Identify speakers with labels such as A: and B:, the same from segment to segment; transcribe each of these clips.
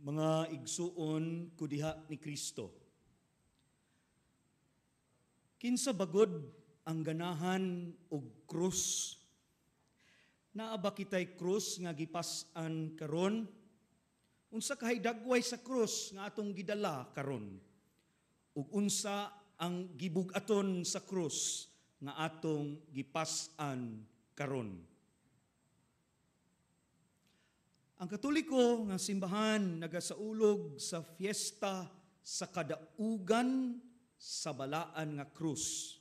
A: Mga igsuon ko diha ni Kristo. Kinsa bagod ang ganahan og krus? Naa ba kitay krus nga gipas-an karon? Unsa kahay dagway sa krus nga atong gidala karon? Ug unsa ang gibug-aton sa krus nga atong gipas-an karon? Ang Katoliko nga simbahan nagasaulog sa fiesta sa kadaugan sa balaan nga krus.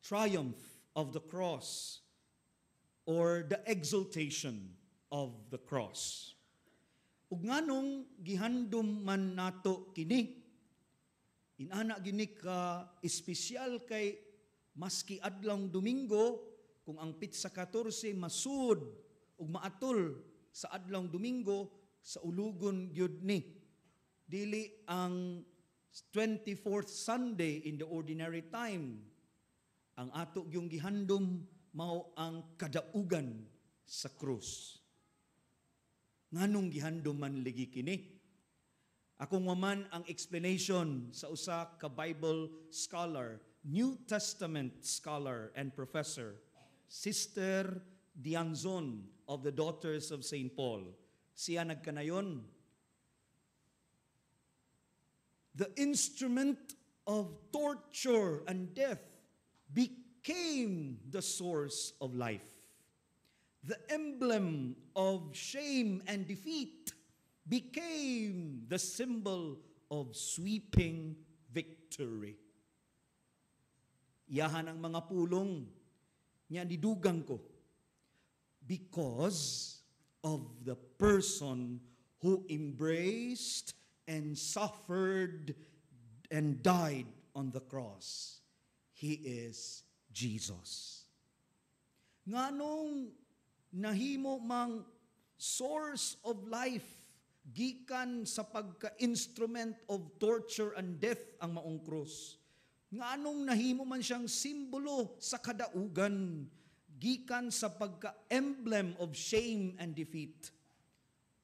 A: Triumph of the cross or the exaltation of the cross. Ug nganong gihandom man nato kini? Inana gini ka espesyal kay maski adlong Domingo kung ang Pitsa 14 masud ug maatol sa adlong Domingo sa ulugon gyud ni. Dili ang 24th Sunday in the ordinary time. Ang ato gyung gihandom mao ang kadaugan sa krus. Nganong gihandom man ligi kini? Akong maman ang explanation sa usa ka Bible scholar, New Testament scholar and professor, Sister Dianzon of the Daughters of St. Paul. Siya nagkanayon, the instrument of torture and death became the source of life. The emblem of shame and defeat became the symbol of sweeping victory. Iyahan ang mga pulong niya nidugang ko because of the person who embraced and suffered and died on the cross. He is Jesus. Nganong nahimo mang source of life gikan sa pagka-instrument of torture and death ang maong krus. Nganong nahimo man siyang simbolo sa kadaugan gikan sa pagka-emblem of shame and defeat.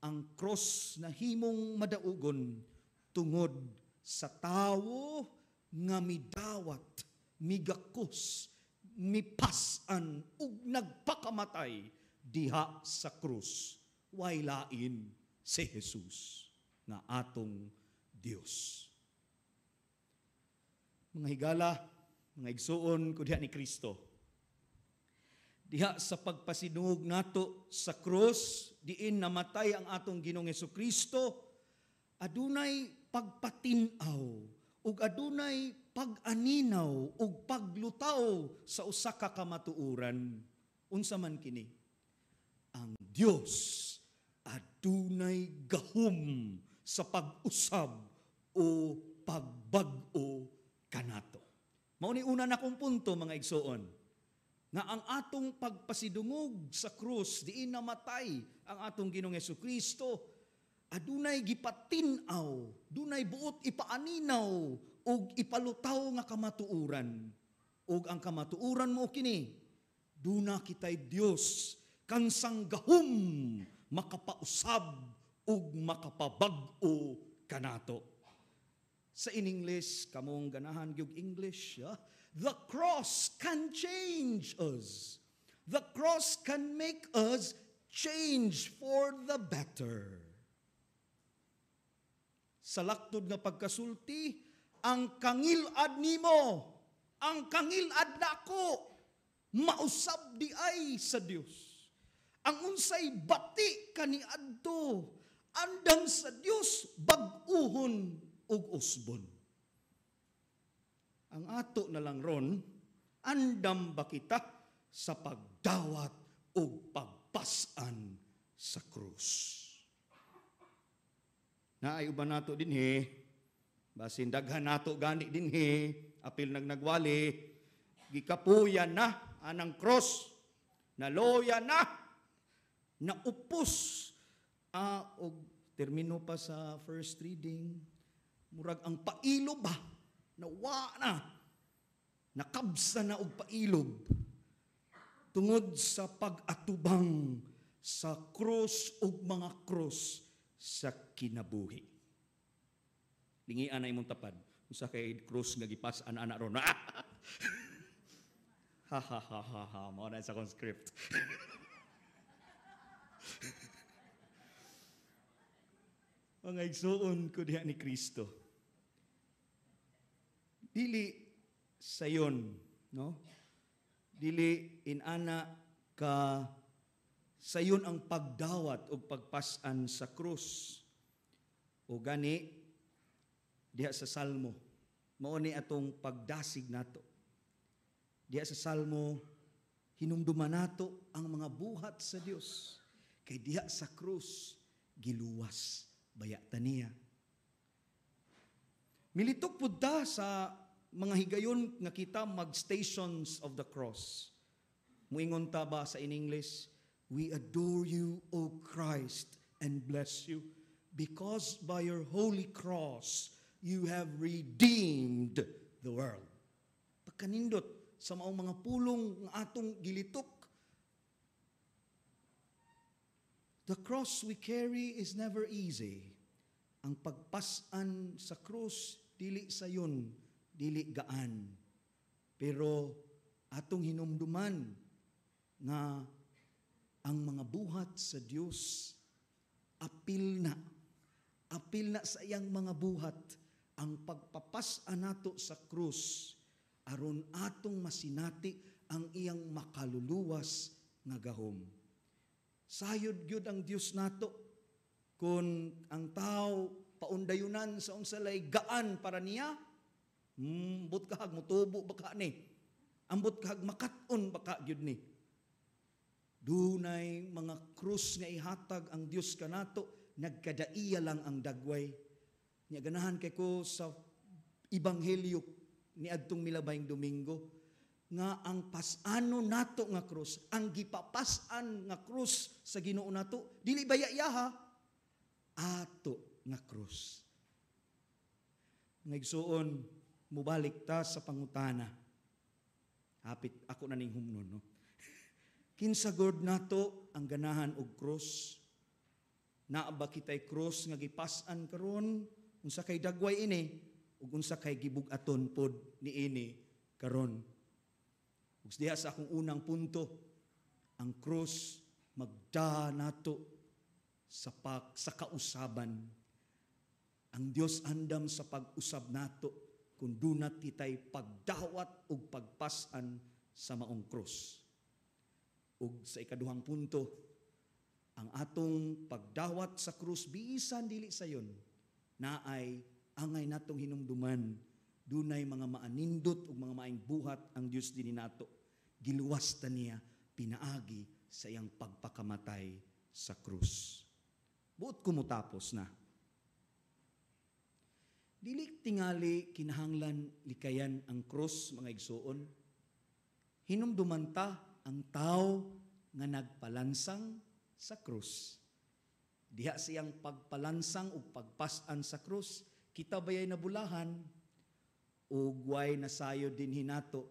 A: Ang cross na himong madaugon tungod sa tawo nga midawat, migakos, mipasan ug nagpakamatay diha sa krus. Way lain si Jesus nga atong Dios. Mga higala, mga igsuon ko diha ni Kristo. Diha sa pagpasidungog nato sa krus, diin namatay ang atong Ginoong Hesukristo, adunay pagpatinaw ug adunay pag-aninaw ug paglutaw sa usa ka kamatuoran. Unsa man kini? Ang Dios adunay gahom sa pag-usab o pagbag-o kanato. Mao ni una na kong punto, mga igsuon, nga ang atong pagpasidungog sa krus, diin namatay ang atong Ginoong Hesukristo, adunay gipatinaw, dunay buot ipaaninaw, ug ipalutaw nga kamatuuran. Ug ang kamatuuran mo kini, duna kitay Dios kansang gahom makapausab ug makapabag-o kanato. Sa in English, kamong ganahan gyud English, the cross can change us. The cross can make us change for the better. Sa laktod nga pagkasulti, ang kangilad nimo, ang kangilad nako, mausab di ay sa Dios. Ang unsay bati kaniadto, andam sa Dios bag-uhon ug usbon. Ang ato na lang ron, andam ba kita sa pagdawat ug pagpasan sa krus. Naay uban nato dinhi, basin daghan nato gani dinhi, apil nagwali, gikapuyan na anang cross, naloya na, naupos, og termino pa sa first reading, murag ang pailob ba, nawa na, nakabsa na og pailob, tungod sa pag-atubang sa krus ug mga krus sa kinabuhi. Lingian na imong tapad. Usa kay cross nga gipas-an ana ron. Ha ha ha ha ha. Mao na sa akong script. Mga igsuon ko diha ni Kristo. Dili sayon, no? Dili inana ka sayon ang pagdawat o pagpasan sa krus. O gani diha sa Salmo, mao ni atong pagdasig nato. Diha sa Salmo, hinumduman nato ang mga buhat sa Dios. Kay diha sa krus giluwas bayata niya. Militok pud ta sa mga higayon nga kita mag-stations of the cross. Muingon ta ba sa in English, we adore you, O Christ, and bless you, because by your holy cross, you have redeemed the world. Pagkanindot sa maong mga pulong ng atong gilitok, the cross we carry is never easy. Ang pagpasan sa krus, dili sayon, dili gaan. Pero atong hinumduman nga ang mga buhat sa Dios apil na sa iyang mga buhat ang pagpapasan nato sa krus aron atong masinati ang iyang makaluluwas nga gahom. Sayod gyud ang Dios nato kun ang tao paundayunan sa unsalay gaan para niya. Ambot kahag mutubo baka ni. Ambot kahag makat-on baka gyud ni. Dunay mga krus nga ihatag ang Dios kanato, nagkadaiya lang ang dagway. Nya ganahan kay ko sa ebanghelyo ni adtong milabayng Domingo nga ang pasano nato nga krus, ang gipapasan nga krus sa Ginoo nato, dili baya-yaha, ato nga krus. Ngigsuon, mubalik ta sa pangutana. Hapit ako na ning humnon, no? Kinsa gud nato ang ganahan og krus? Naa ba kitay krus nga gipas-an karon? Unsa kay dagway ini ug unsa kay gibug-aton pod niini karon? Ug diha sa akong unang punto, ang krus magda nato sa kausaban. Ang Dios andam sa pag-usab nato kung dunat kitay pagdawat ug pagpas-an sa maong krus. Ug sa ikaduhang punto, ang atong pagdawat sa krus bisan dili sayon naay angay natong hinumduman dunay mga maanindot ug mga maayong buhat ang Dios dinhi nato. Giluwas ta niya pinaagi sa iyang pagpakamatay sa krus. Buot ko motapos na. Dili tingali kinahanglan likayan ang krus, mga igsuon. Hinumduman ta ang tao nga nagpalansang sa krus. Diha siyang pagpalansang o pagpasan sa krus, kita bayay nabulahan o guway nasayo din hinato.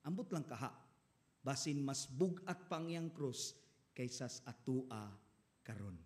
A: Ambot lang kaha, basin mas bugat pang yang krus kaysa sa atua karon.